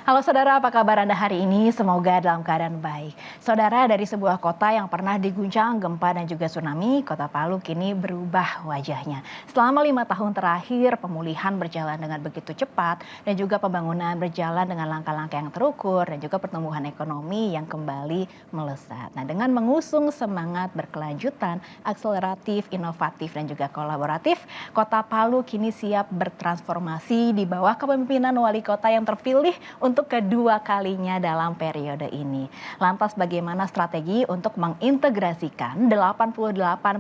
Halo saudara, apa kabar Anda hari ini? Semoga dalam keadaan baik. Saudara, dari sebuah kota yang pernah diguncang gempa dan juga tsunami, kota Palu kini berubah wajahnya. Selama 5 tahun terakhir, pemulihan berjalan dengan begitu cepat dan juga pembangunan berjalan dengan langkah-langkah yang terukur dan juga pertumbuhan ekonomi yang kembali melesat. Nah, dengan mengusung semangat berkelanjutan, akseleratif, inovatif dan juga kolaboratif, kota Palu kini siap bertransformasi di bawah kepemimpinan wali kota yang terpilih untuk kedua kalinya dalam periode ini. Lantas bagaimana strategi untuk mengintegrasikan 88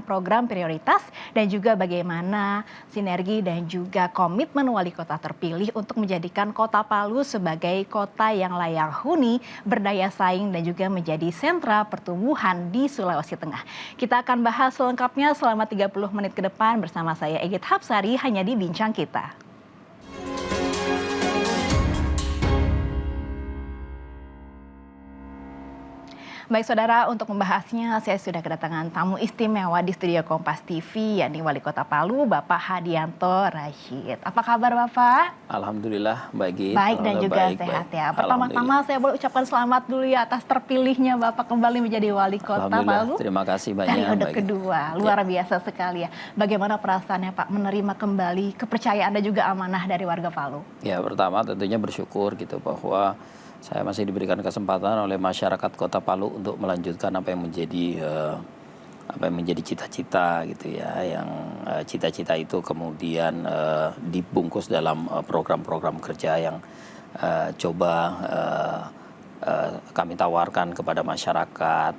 program prioritas dan juga bagaimana sinergi dan juga komitmen wali kota terpilih untuk menjadikan kota Palu sebagai kota yang layak huni, berdaya saing dan juga menjadi sentra pertumbuhan di Sulawesi Tengah. Kita akan bahas selengkapnya selama 30 menit ke depan bersama saya Egit Hapsari hanya di Bincang Kita. Baik saudara, untuk membahasnya saya sudah kedatangan tamu istimewa di studio Kompas TV, yakni Wali Kota Palu, Bapak Hadianto Rashid. Apa kabar Bapak? Alhamdulillah baik. Baik dan juga sehat ya. Pertama-tama saya boleh ucapkan selamat dulu ya atas terpilihnya Bapak kembali menjadi Wali Kota Palu. Terima kasih banyak. Periode kedua, luar biasa sekali ya. Bagaimana perasaannya Pak menerima kembali kepercayaan dan juga amanah dari warga Palu? Ya, pertama tentunya bersyukur gitu bahwa saya masih diberikan kesempatan oleh masyarakat Kota Palu untuk melanjutkan apa yang menjadi cita-cita gitu ya, yang cita-cita itu kemudian dibungkus dalam program-program kerja yang kami tawarkan kepada masyarakat,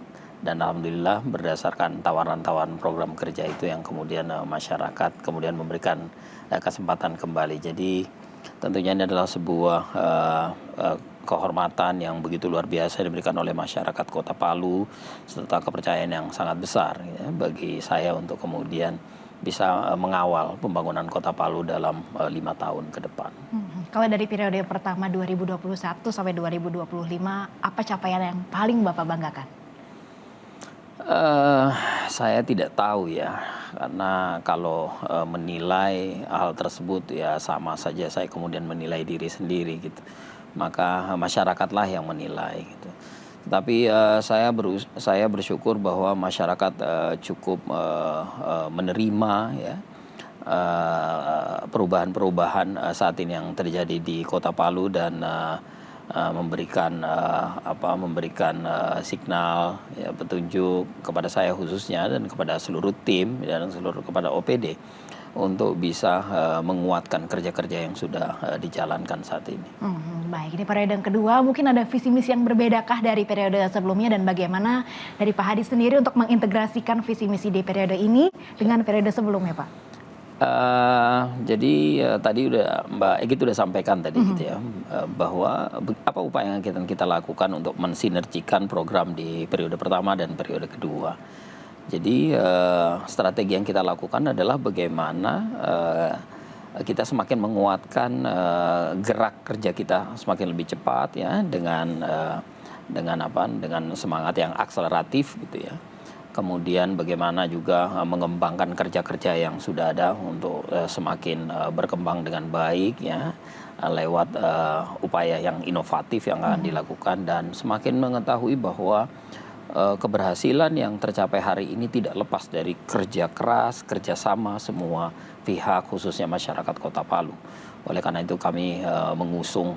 dan alhamdulillah berdasarkan tawaran-tawaran program kerja itu yang kemudian masyarakat kemudian memberikan kesempatan kembali. Jadi tentunya ini adalah sebuah kehormatan yang begitu luar biasa diberikan oleh masyarakat Kota Palu, serta kepercayaan yang sangat besar ya, bagi saya untuk kemudian bisa mengawal pembangunan Kota Palu dalam 5 tahun ke depan. Kalau dari periode pertama 2021 sampai 2025, apa capaian yang paling Bapak banggakan? Saya tidak tahu ya, karena kalau menilai hal tersebut ya sama saja saya kemudian menilai diri sendiri gitu. Maka masyarakatlah yang menilai gitu. Tapi saya bersyukur bahwa masyarakat cukup menerima ya perubahan-perubahan saat ini yang terjadi di Kota Palu, dan memberikan signal ya, petunjuk kepada saya khususnya dan kepada seluruh tim dan kepada OPD untuk bisa menguatkan kerja-kerja yang sudah dijalankan saat ini. Baik, ini periode yang kedua, mungkin ada visi misi yang berbedakah dari periode sebelumnya, dan bagaimana dari Pak Hadi sendiri untuk mengintegrasikan visi misi di periode ini dengan periode sebelumnya, Pak? Jadi tadi Mbak Egit sudah sampaikan tadi gitu ya, bahwa apa upaya yang kita lakukan untuk mensinergikan program di periode pertama dan periode kedua. Jadi strategi yang kita lakukan adalah bagaimana kita semakin menguatkan gerak kerja kita semakin lebih cepat ya, dengan semangat yang akseleratif gitu ya. Kemudian bagaimana juga mengembangkan kerja-kerja yang sudah ada untuk semakin berkembang dengan baik ya, lewat upaya yang inovatif yang akan dilakukan, dan semakin mengetahui bahwa keberhasilan yang tercapai hari ini tidak lepas dari kerja keras, kerjasama semua pihak, khususnya masyarakat Kota Palu. Oleh karena itu kami mengusung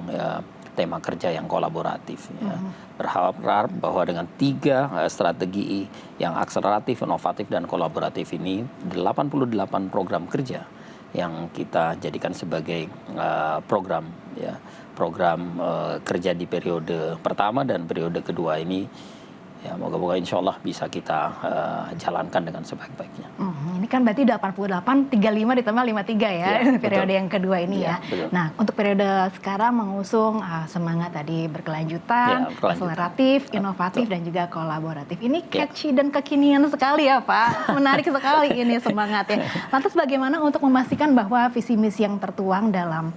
tema kerja yang kolaboratif. Ya. Berharap bahwa dengan 3 strategi yang akseleratif, inovatif, dan kolaboratif ini, 88 program kerja yang kita jadikan sebagai program kerja di periode pertama dan periode kedua ini, ya moga-moga insya Allah bisa kita jalankan dengan sebaik-baiknya. Ini kan berarti 88, 35 ditambah 53 ya, periode yang kedua ini ya. Betul. Nah, untuk periode sekarang mengusung semangat tadi berkelanjutan, akseleratif, inovatif, dan juga kolaboratif. Ini catchy dan kekinian sekali ya Pak, menarik sekali ini semangatnya. Lantas bagaimana untuk memastikan bahwa visi misi yang tertuang dalam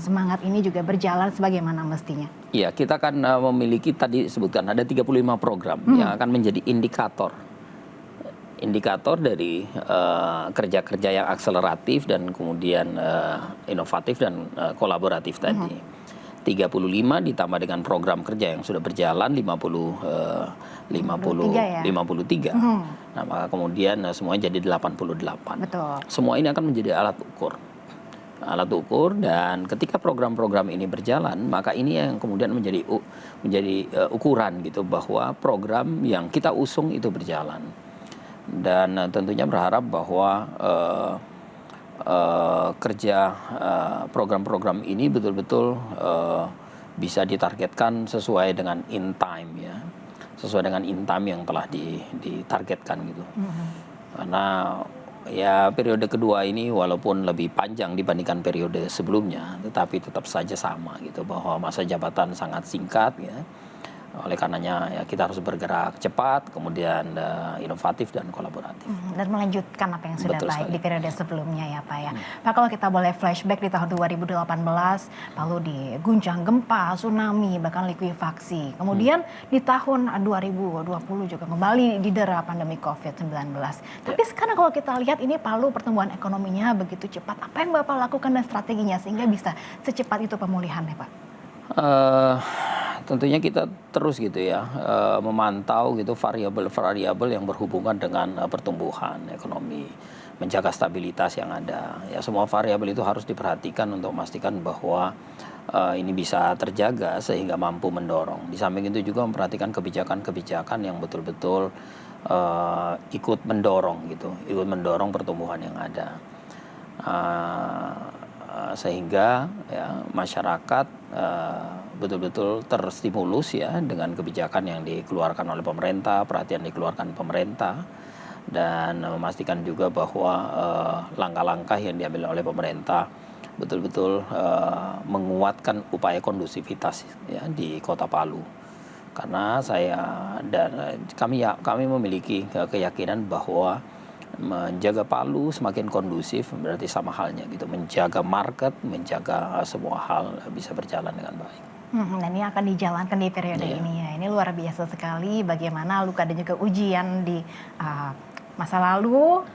semangat ini juga berjalan sebagaimana mestinya? Iya, kita kan memiliki, tadi sebutkan ada 35 program yang akan menjadi indikator dari kerja-kerja yang akseleratif dan kemudian inovatif dan kolaboratif tadi. 35 ditambah dengan program kerja yang sudah berjalan 53. Nah, maka kemudian semuanya jadi 88. Betul. Semua ini akan menjadi alat ukur dan ketika program-program ini berjalan, maka ini yang kemudian menjadi ukuran gitu bahwa program yang kita usung itu berjalan. Dan tentunya berharap bahwa program-program ini betul-betul bisa ditargetkan sesuai dengan in time ya, sesuai dengan in time yang telah ditargetkan gitu. Karena ya periode kedua ini walaupun lebih panjang dibandingkan periode sebelumnya, tetapi tetap saja sama gitu bahwa masa jabatan sangat singkat ya. Oleh karenanya ya kita harus bergerak cepat, kemudian inovatif dan kolaboratif. Dan melanjutkan apa yang sudah Betul baik sekali. di periode sebelumnya ya Pak ya. Pak, kalau kita boleh flashback di tahun 2018, lalu diguncang gempa, tsunami, bahkan likuifaksi. Kemudian di tahun 2020 juga kembali didera pandemi COVID-19. Tapi sekarang kalau kita lihat ini Palu pertumbuhan ekonominya begitu cepat. Apa yang Bapak lakukan dan strateginya sehingga bisa secepat itu pemulihannya Pak? Tentunya kita terus gitu ya memantau gitu variabel-variabel yang berhubungan dengan pertumbuhan ekonomi, menjaga stabilitas yang ada. Ya semua variabel itu harus diperhatikan untuk memastikan bahwa ini bisa terjaga sehingga mampu mendorong. Di samping itu juga memperhatikan kebijakan-kebijakan yang betul-betul ikut mendorong gitu, ikut mendorong pertumbuhan yang ada. Sehingga ya, masyarakat betul-betul terstimulus ya dengan kebijakan yang dikeluarkan oleh pemerintah, perhatian dikeluarkan pemerintah, dan memastikan juga bahwa langkah-langkah yang diambil oleh pemerintah betul-betul menguatkan upaya kondusivitas ya di Kota Palu. Karena kami memiliki keyakinan bahwa menjaga Palu semakin kondusif berarti sama halnya gitu, menjaga market, menjaga semua hal bisa berjalan dengan baik. Dan ini akan dijalankan di periode ini ya. Ini luar biasa sekali bagaimana luka dan juga ujian di masa lalu,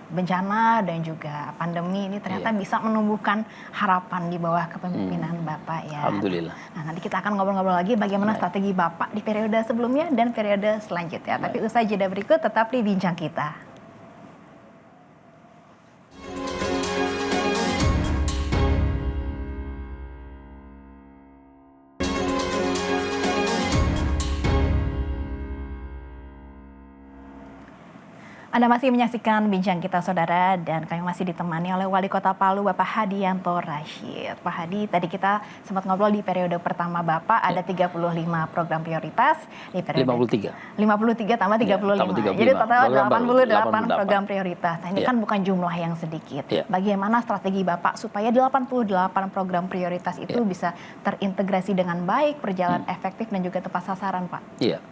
bencana dan juga pandemi ini ternyata bisa menumbuhkan harapan di bawah kepemimpinan Bapak ya. Alhamdulillah. Nah, nanti kita akan ngobrol-ngobrol lagi bagaimana strategi Bapak di periode sebelumnya dan periode selanjutnya. Tapi usai jeda berikut tetap di Bincang Kita. Anda masih menyaksikan Bincang Kita Saudara dan kami masih ditemani oleh Wali Kota Palu Bapak Hadianto Rashid. Pak Hadi, tadi kita sempat ngobrol di periode pertama Bapak ada 35 program prioritas. Di periode 53 tambah 35. Jadi total 88 program prioritas. Nah, ini kan bukan jumlah yang sedikit. Bagaimana strategi Bapak supaya 88 program prioritas itu bisa terintegrasi dengan baik, berjalan efektif dan juga tepat sasaran, Pak? Iya.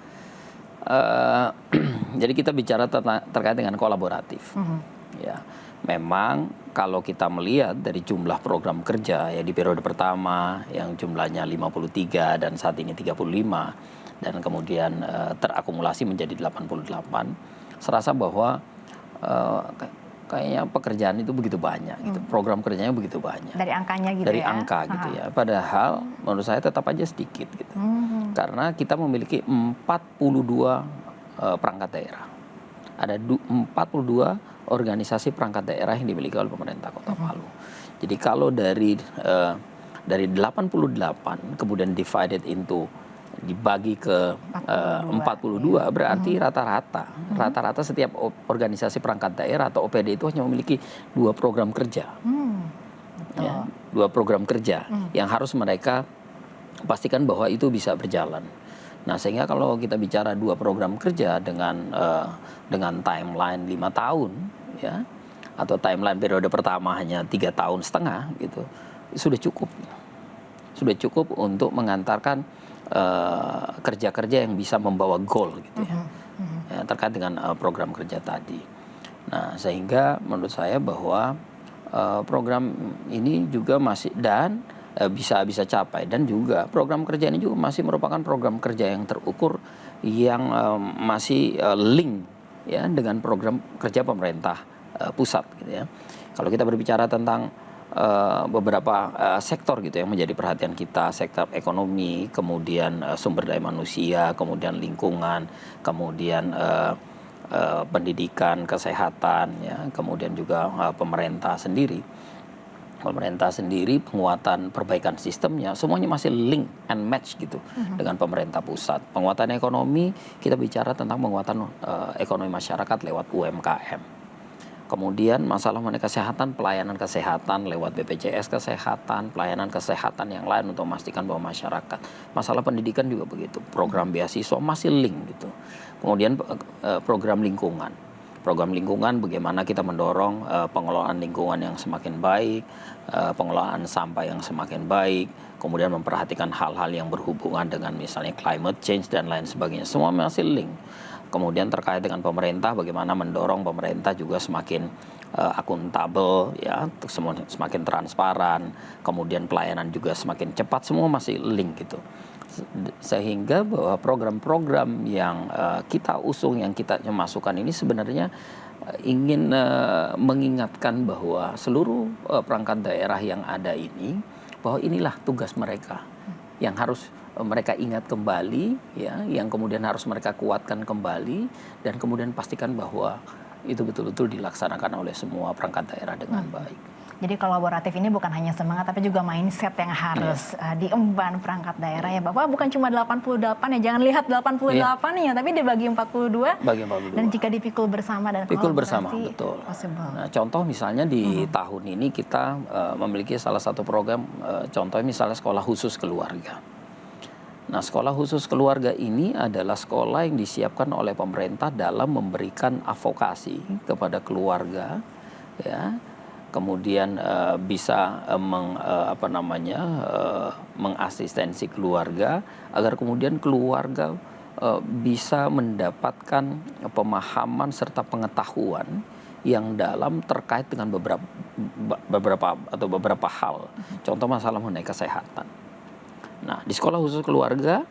Jadi kita bicara terkait dengan kolaboratif. Ya, memang kalau kita melihat dari jumlah program kerja ya di periode pertama yang jumlahnya 53 dan saat ini 35 dan kemudian terakumulasi menjadi 88, serasa bahwa kayaknya pekerjaan itu begitu banyak gitu. Program kerjanya begitu banyak. Dari angkanya gitu dari ya. angka gitu ya. Padahal menurut saya tetap aja sedikit gitu. Karena kita memiliki 42 perangkat daerah. Ada 42 organisasi perangkat daerah yang dimiliki oleh pemerintah Kota Palu. Jadi kalau dari 88 kemudian dibagi ke 42 42 berarti rata-rata setiap organisasi perangkat daerah atau OPD itu hanya memiliki 2 program kerja. Ya, 2 program kerja yang harus mereka pastikan bahwa itu bisa berjalan. Nah, sehingga kalau kita bicara 2 program kerja dengan timeline 5 tahun ya, atau timeline periode pertama hanya 3,5 tahun gitu, sudah cukup untuk mengantarkan kerja-kerja yang bisa membawa goal gitu ya, terkait dengan program kerja tadi. Nah, sehingga menurut saya bahwa program ini juga masih bisa capai, dan juga program kerja ini juga masih merupakan program kerja yang terukur yang masih link ya dengan program kerja pemerintah pusat gitu ya. Kalau kita berbicara tentang beberapa sektor gitu yang menjadi perhatian kita, sektor ekonomi, kemudian sumber daya manusia, kemudian lingkungan, kemudian pendidikan, kesehatan, ya, kemudian juga pemerintah sendiri. Pemerintah sendiri penguatan perbaikan sistemnya semuanya masih link and match gitu dengan pemerintah pusat. Penguatan ekonomi, kita bicara tentang penguatan ekonomi masyarakat lewat UMKM. Kemudian masalah mengenai kesehatan, pelayanan kesehatan lewat BPJS kesehatan, pelayanan kesehatan yang lain untuk memastikan bahwa masyarakat. Masalah pendidikan juga begitu, program beasiswa masih link gitu. Kemudian program lingkungan. Program lingkungan bagaimana kita mendorong pengelolaan lingkungan yang semakin baik, pengelolaan sampah yang semakin baik, kemudian memperhatikan hal-hal yang berhubungan dengan misalnya climate change dan lain sebagainya. Semua masih link. Kemudian terkait dengan pemerintah, bagaimana mendorong pemerintah juga semakin akuntabel, ya, semakin transparan, kemudian pelayanan juga semakin cepat, semua masih link gitu. Sehingga bahwa program-program yang kita usung, yang kita masukkan ini sebenarnya ingin mengingatkan bahwa seluruh perangkat daerah yang ada ini, bahwa inilah tugas mereka yang harus mereka ingat kembali, ya, yang kemudian harus mereka kuatkan kembali, dan kemudian pastikan bahwa itu betul-betul dilaksanakan oleh semua perangkat daerah dengan baik. Jadi kolaboratif ini bukan hanya semangat, tapi juga mindset yang harus diemban perangkat daerah ya Bapak. Bukan cuma 88 ya, jangan lihat 88-nya, tapi dibagi 42. Bagi 42. Dan jika dipikul bersama dan pikul kolaborasi, bersama, betul. Possible. Nah, contoh misalnya di tahun ini kita memiliki salah satu program, contohnya misalnya sekolah khusus keluarga. Nah, sekolah khusus keluarga ini adalah sekolah yang disiapkan oleh pemerintah dalam memberikan advokasi kepada keluarga, ya. Kemudian bisa mengasistensi keluarga agar kemudian keluarga bisa mendapatkan pemahaman serta pengetahuan yang dalam terkait dengan beberapa hal. Contoh masalah mengenai kesehatan. Nah, di sekolah khusus keluarga,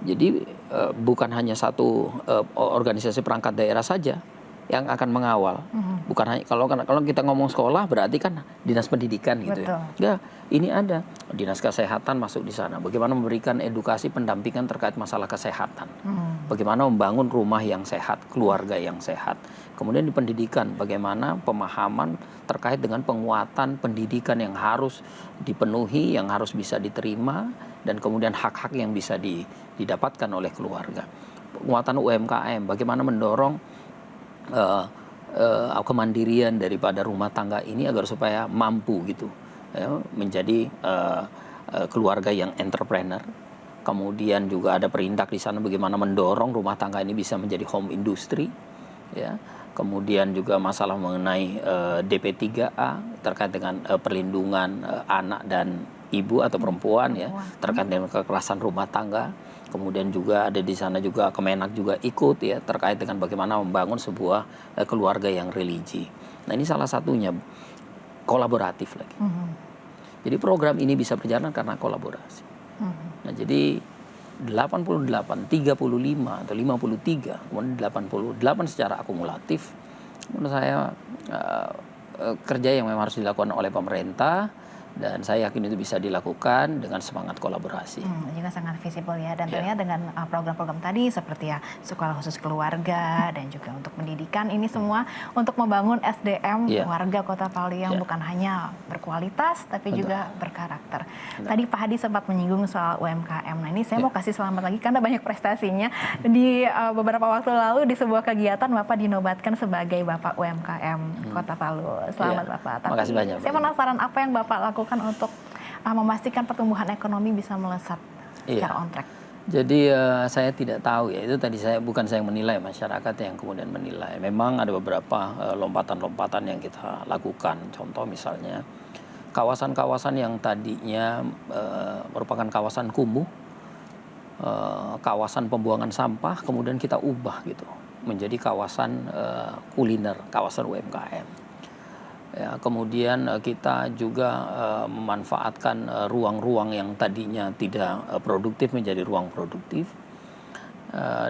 jadi bukan hanya satu organisasi perangkat daerah saja yang akan mengawal. Bukan hanya kalau kita ngomong sekolah berarti kan dinas pendidikan gitu. Betul. Ya. Ini ada dinas kesehatan masuk di sana. Bagaimana memberikan edukasi pendampingan terkait masalah kesehatan. Bagaimana membangun rumah yang sehat, keluarga yang sehat. Kemudian di pendidikan, bagaimana pemahaman terkait dengan penguatan pendidikan yang harus dipenuhi, yang harus bisa diterima, dan kemudian hak-hak yang bisa didapatkan oleh keluarga. Penguatan UMKM, bagaimana mendorong kemandirian daripada rumah tangga ini agar supaya mampu gitu, ya, menjadi keluarga yang entrepreneur. Kemudian juga ada perindak di sana bagaimana mendorong rumah tangga ini bisa menjadi home industry, ya. Kemudian juga masalah mengenai DP3A terkait dengan perlindungan anak dan ibu atau perempuan, ya, terkait dengan kekerasan rumah tangga. Kemudian juga ada di sana juga Kemenak juga ikut, ya, terkait dengan bagaimana membangun sebuah keluarga yang religi. Nah, ini salah satunya kolaboratif lagi. Jadi program ini bisa berjalan karena kolaborasi. Nah, jadi 88, 35 atau 53, kemudian 88 secara akumulatif, menurut saya kerja yang memang harus dilakukan oleh pemerintah. Dan saya yakin itu bisa dilakukan dengan semangat kolaborasi. Juga sangat visible ya. Dan ternyata dengan program-program tadi seperti ya sekolah khusus keluarga dan juga untuk pendidikan, ini semua untuk membangun SDM warga Kota Palu yang bukan hanya berkualitas tapi juga berkarakter. Tadi Pak Hadi sempat menyinggung soal UMKM. Nah, ini saya mau kasih selamat lagi karena banyak prestasinya. Di beberapa waktu lalu di sebuah kegiatan Bapak dinobatkan sebagai Bapak UMKM Kota Palu. Selamat Bapak. Terima kasih banyak. Saya penasaran apa yang Bapak lakukan untuk memastikan pertumbuhan ekonomi bisa melesat secara on track. Jadi saya tidak tahu, ya, itu tadi bukan saya yang menilai, masyarakat yang kemudian menilai. Memang ada beberapa lompatan-lompatan yang kita lakukan. Contoh misalnya kawasan-kawasan yang tadinya merupakan kawasan kumuh, kawasan pembuangan sampah, kemudian kita ubah gitu menjadi kawasan kuliner, kawasan UMKM. Ya, kemudian kita juga memanfaatkan ruang-ruang yang tadinya tidak produktif menjadi ruang produktif,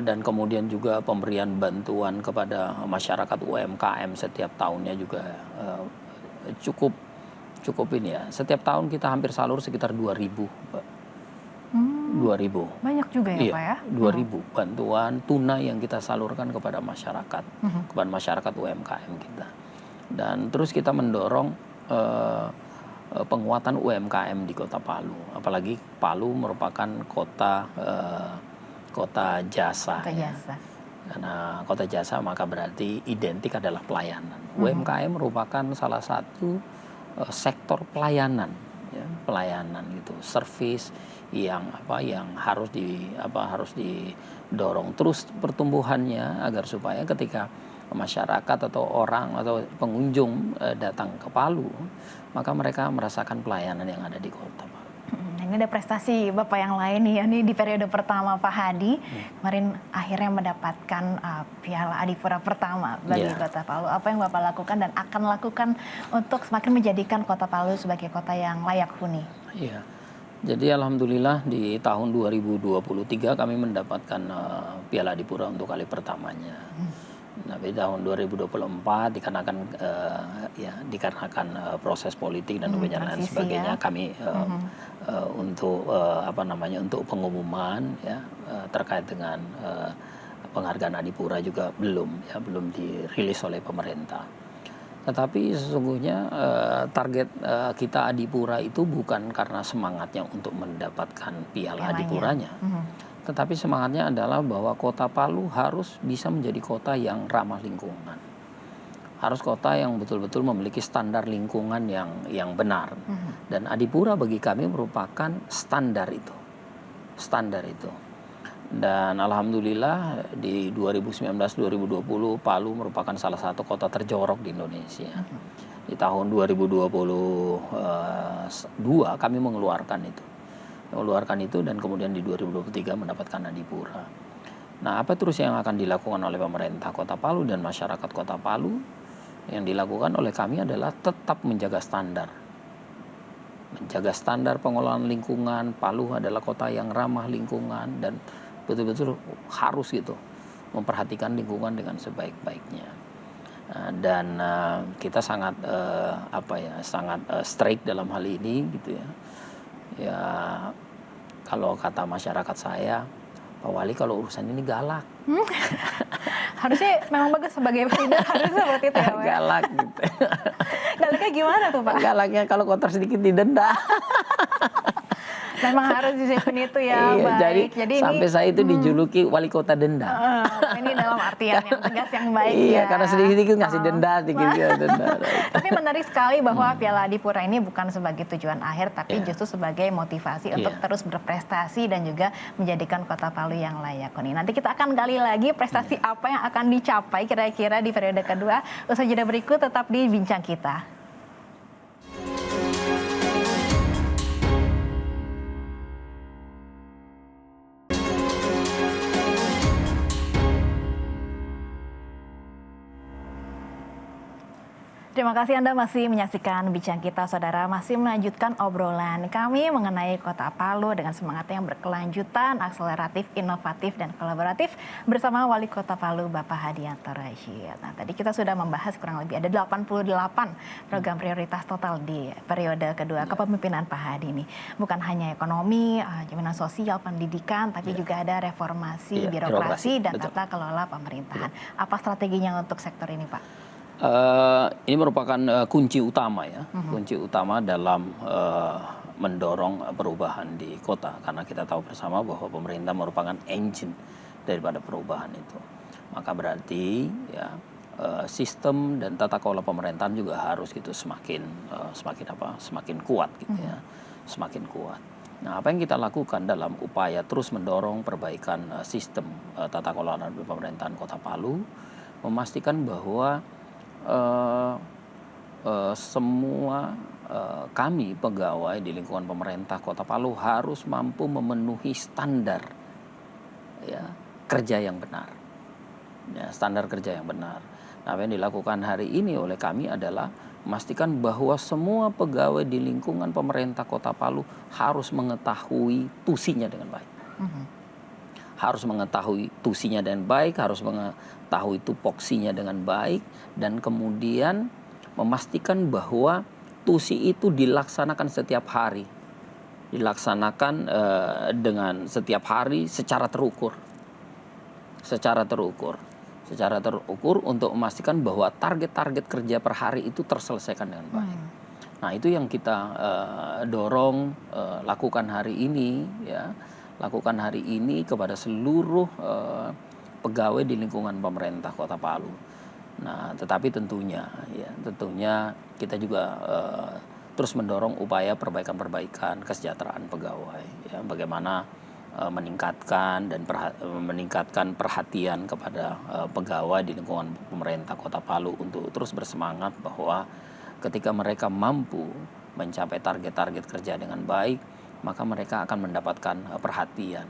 dan kemudian juga pemberian bantuan kepada masyarakat UMKM setiap tahunnya juga cukup cukup ini ya. Setiap tahun kita hampir salur sekitar 2.000, Mbak. 2.000. Banyak juga ya Iya, Pak ya? 2.000 bantuan tunai yang kita salurkan kepada masyarakat, kepada masyarakat UMKM kita. Dan terus kita mendorong penguatan UMKM di Kota Palu. Apalagi Palu merupakan kota jasa. Kota Ya. jasa. Karena kota jasa maka berarti identik adalah pelayanan. UMKM merupakan salah satu sektor pelayanan, ya, pelayanan gitu, service yang harus didorong terus pertumbuhannya agar supaya ketika masyarakat atau orang atau pengunjung datang ke Palu, maka mereka merasakan pelayanan yang ada di kota Palu. Ini ada prestasi Bapak yang lain nih ya, nih di periode pertama Pak Hadi kemarin akhirnya mendapatkan Piala Adipura pertama bagi Kota Palu. Apa yang Bapak lakukan dan akan lakukan untuk semakin menjadikan Kota Palu sebagai kota yang layak huni? Iya. Jadi alhamdulillah di tahun 2023 kami mendapatkan Piala Adipura untuk kali pertamanya. Tapi tahun 2024 dikarenakan proses politik dan lain sebagainya, kami untuk untuk pengumuman ya terkait dengan penghargaan Adipura juga belum dirilis oleh pemerintah. Tetapi sesungguhnya target kita Adipura itu bukan karena semangatnya untuk mendapatkan piala Adipuranya. Tetapi semangatnya adalah bahwa Kota Palu harus bisa menjadi kota yang ramah lingkungan. Harus kota yang betul-betul memiliki standar lingkungan yang benar. Dan Adipura bagi kami merupakan standar itu. Standar itu. Dan alhamdulillah di 2019-2020 Palu merupakan salah satu kota terjorok di Indonesia. Di tahun 2022 kami mengeluarkan itu dan kemudian di 2023 mendapatkan Adipura. Nah, apa terus yang akan dilakukan oleh pemerintah Kota Palu dan masyarakat Kota Palu? Yang dilakukan oleh kami adalah tetap menjaga standar. Menjaga standar pengelolaan lingkungan. Palu adalah kota yang ramah lingkungan dan betul-betul harus memperhatikan lingkungan dengan sebaik-baiknya. Dan kita sangat strict dalam hal ini gitu ya. Ya kalau kata masyarakat saya, Pak Wali kalau urusan ini galak. Harusnya memang bagus sebagai presiden harusnya seperti itu ya Pak. Galak gitu. Galaknya gimana tuh Pak? Galaknya kalau kotor sedikit didenda. Memang harus disiplin itu ya, baik. Jadi sampai saya itu dijuluki wali kota denda. Ini dalam artian yang tegas yang baik ya. Iya, karena sedikit-sedikit ngasih denda, denda. Tapi menarik sekali bahwa Piala Adipura ini bukan sebagai tujuan akhir, tapi justru sebagai motivasi untuk terus berprestasi dan juga menjadikan Kota Palu yang layak huni. Nanti kita akan gali lagi prestasi apa yang akan dicapai kira-kira di periode kedua. Usai jeda berikut tetap di Bincang Kita. Terima kasih Anda masih menyaksikan Bincang Kita, Saudara. Masih melanjutkan obrolan kami mengenai Kota Palu dengan semangat yang berkelanjutan, akseleratif, inovatif, dan kolaboratif bersama Wali Kota Palu, Bapak Hadianto Rashid. Nah, tadi kita sudah membahas kurang lebih ada 88 program prioritas total di periode kedua kepemimpinan Pak Hadi ini. Bukan hanya ekonomi, jaminan sosial, pendidikan, tapi juga ada reformasi birokrasi dan tata kelola pemerintahan. Apa strateginya untuk sektor ini, Pak? Ini merupakan kunci utama ya, kunci utama dalam mendorong perubahan di kota, karena kita tahu bersama bahwa pemerintah merupakan engine daripada perubahan itu. Maka berarti ya sistem dan tata kelola pemerintahan juga harus semakin kuat gitu ya, semakin kuat. Nah, apa yang kita lakukan dalam upaya terus mendorong perbaikan sistem tata kelola pemerintahan Kota Palu, memastikan bahwa semua kami pegawai di lingkungan pemerintah Kota Palu harus mampu memenuhi standar kerja yang benar, standar kerja yang benar. Nah, apa yang dilakukan hari ini oleh kami adalah memastikan bahwa semua pegawai di lingkungan pemerintah Kota Palu harus mengetahui tusinya dengan baik. Harus mengetahui tusinya dengan baik, harus mengetahui tupoksinya dengan baik, dan kemudian memastikan bahwa TUSI itu dilaksanakan setiap hari, dilaksanakan dengan setiap hari secara terukur, secara terukur untuk memastikan bahwa target-target kerja per hari itu terselesaikan dengan baik. Nah, itu yang kita dorong lakukan hari ini, ya, lakukan hari ini kepada seluruh pegawai di lingkungan pemerintah Kota Palu. Nah, tetapi tentunya kita juga terus mendorong upaya perbaikan kesejahteraan pegawai, ya, bagaimana meningkatkan perhatian kepada pegawai di lingkungan pemerintah Kota Palu untuk terus bersemangat bahwa ketika mereka mampu mencapai target-target kerja dengan baik, maka mereka akan mendapatkan perhatian,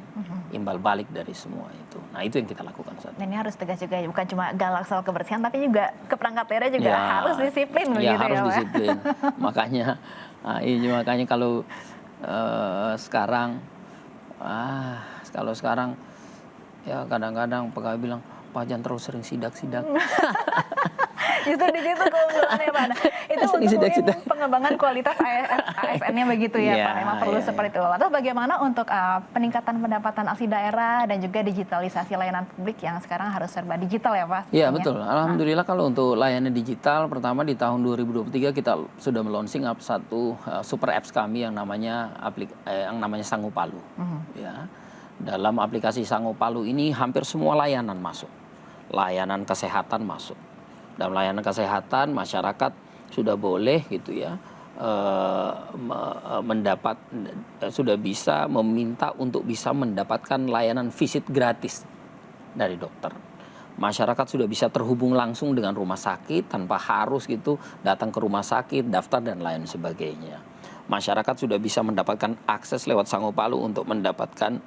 imbal balik dari semua itu. Nah, itu yang kita lakukan saat ini. Dan ini harus tegas juga, bukan cuma galak soal kebersihan, tapi juga ke perangkat daerah juga harus disiplin begitu ya, harus Pak? disiplin. makanya kalau sekarang, kalau sekarang ya kadang-kadang pegawai bilang, Pak jangan terlalu sering sidak-sidak. Justru di situ keunggulannya, Pak. Nah, itu untuk mungkin pengembangan kualitas ASN-nya begitu ya, Pak. Memang perlu seperti itu. Lalu bagaimana untuk peningkatan pendapatan asli daerah dan juga digitalisasi layanan publik yang sekarang harus serba digital ya, Pak? Iya, betul. Alhamdulillah kalau untuk layanan digital, pertama di tahun 2023 kita sudah launching satu super apps kami yang namanya Sango Palu. Ya. Dalam aplikasi Sango Palu ini hampir semua layanan masuk. Layanan kesehatan masuk. Dalam layanan kesehatan masyarakat sudah boleh gitu ya sudah bisa meminta untuk bisa mendapatkan layanan visit gratis dari dokter. Masyarakat sudah bisa terhubung langsung dengan rumah sakit tanpa harus gitu datang ke rumah sakit, daftar dan lain sebagainya. Masyarakat sudah bisa mendapatkan akses lewat Sango Palu untuk mendapatkan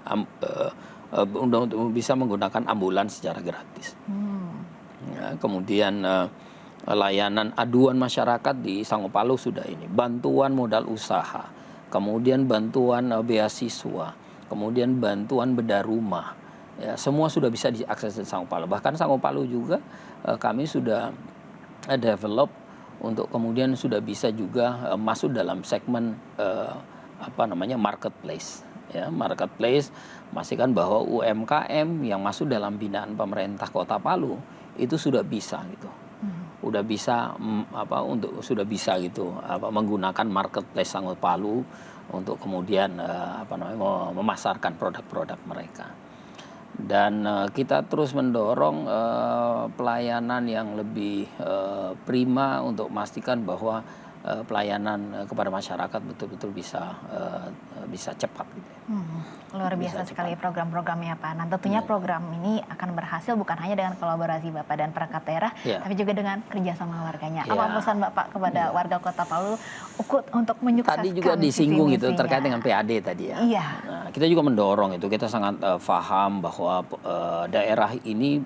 untuk bisa menggunakan ambulans secara gratis. Ya, kemudian layanan aduan masyarakat di Sango Palu sudah ini, bantuan modal usaha, kemudian bantuan beasiswa, kemudian bantuan bedah rumah, ya, semua sudah bisa diakses di Sango Palu. Bahkan Sango Palu juga kami sudah develop untuk kemudian sudah bisa juga masuk dalam segmen marketplace. Ya, marketplace memastikan bahwa UMKM yang masuk dalam binaan pemerintah Kota Palu itu sudah bisa gitu, sudah bisa gitu menggunakan marketplace Sango Palu untuk kemudian memasarkan produk-produk mereka. Dan kita terus mendorong pelayanan yang lebih prima untuk memastikan bahwa pelayanan kepada masyarakat betul-betul bisa cepat gitu. Luar biasa sekali program-programnya, Pak. Nah, tentunya program ini akan berhasil bukan hanya dengan kolaborasi Bapak dan perangkat daerah, tapi juga dengan kerjasama warganya. Apa pesan Bapak kepada warga Kota Palu untuk menyukseskan tadi juga disinggung itu terkait dengan PAD tadi ya. Iya. Nah, kita juga mendorong itu, kita sangat paham bahwa daerah ini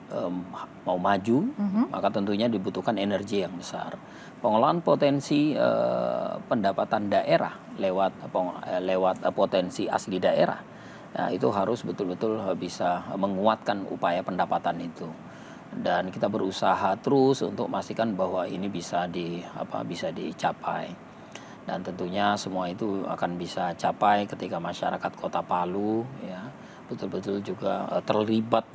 mau maju, maka tentunya dibutuhkan energi yang besar. Pengelolaan potensi pendapatan daerah lewat potensi asli daerah. Nah, itu harus betul-betul bisa menguatkan upaya pendapatan itu. Dan kita berusaha terus untuk memastikan bahwa ini bisa dicapai. Dan tentunya semua itu akan bisa capai ketika masyarakat Kota Palu ya betul-betul juga terlibat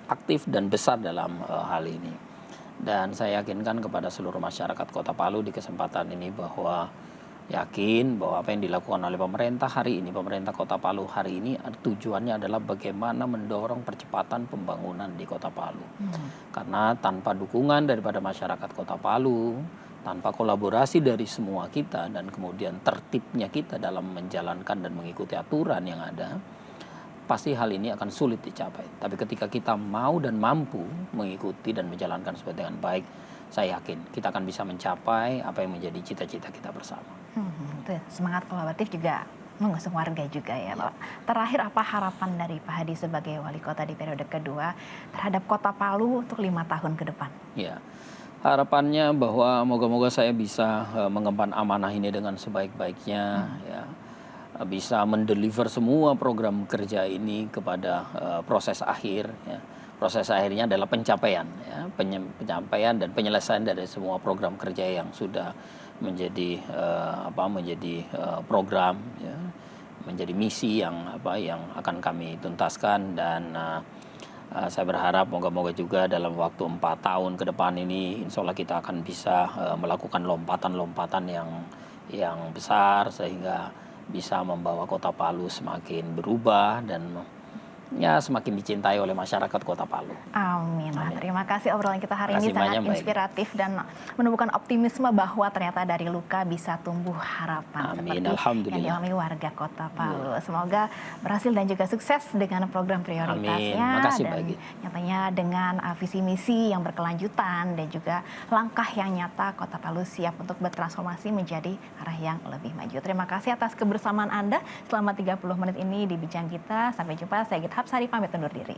aktif dan besar dalam hal ini. Dan saya yakinkan kepada seluruh masyarakat Kota Palu di kesempatan ini bahwa yakin bahwa apa yang dilakukan oleh pemerintah hari ini, pemerintah Kota Palu hari ini tujuannya adalah bagaimana mendorong percepatan pembangunan di Kota Palu. Karena tanpa dukungan daripada masyarakat Kota Palu, tanpa kolaborasi dari semua kita dan kemudian tertibnya kita dalam menjalankan dan mengikuti aturan yang ada, pasti hal ini akan sulit dicapai. Tapi ketika kita mau dan mampu mengikuti dan menjalankan sesuatu dengan baik, saya yakin kita akan bisa mencapai apa yang menjadi cita-cita kita bersama. Itu semangat kolaboratif juga mengusung warga juga ya, Pak. Terakhir, apa harapan dari Pak Hadi sebagai wali kota di periode kedua terhadap Kota Palu untuk 5 tahun ke depan? Ya, harapannya bahwa moga-moga saya bisa mengemban amanah ini dengan sebaik-baiknya, ya, bisa mendeliver semua program kerja ini kepada proses akhir. Ya. Proses akhirnya adalah pencapaian dan penyelesaian dari semua program kerja yang sudah menjadi program, ya, menjadi misi yang akan kami tuntaskan. Dan saya berharap moga-moga juga dalam waktu 4 tahun ke depan ini, insya Allah kita akan bisa melakukan lompatan-lompatan yang besar, sehingga bisa membawa Kota Palu semakin berubah dan ya semakin dicintai oleh masyarakat Kota Palu. Amin. Nah, terima kasih obrolan kita hari ini Terima kasih sangat banyak, Mbak. inspiratif dan menumbuhkan optimisme bahwa ternyata dari luka bisa tumbuh harapan Amin. seperti yang Alhamdulillah. dialami warga Kota Palu. Semoga berhasil dan juga sukses dengan program prioritasnya. Amin. Makasih, dan Mbak Egy. nyatanya dengan visi misi yang berkelanjutan dan juga langkah yang nyata, Kota Palu siap untuk bertransformasi menjadi arah yang lebih maju. Terima kasih atas kebersamaan Anda selama 30 menit ini di Bincang Kita. Sampai jumpa, saya Gita Hapsari pamit undur diri.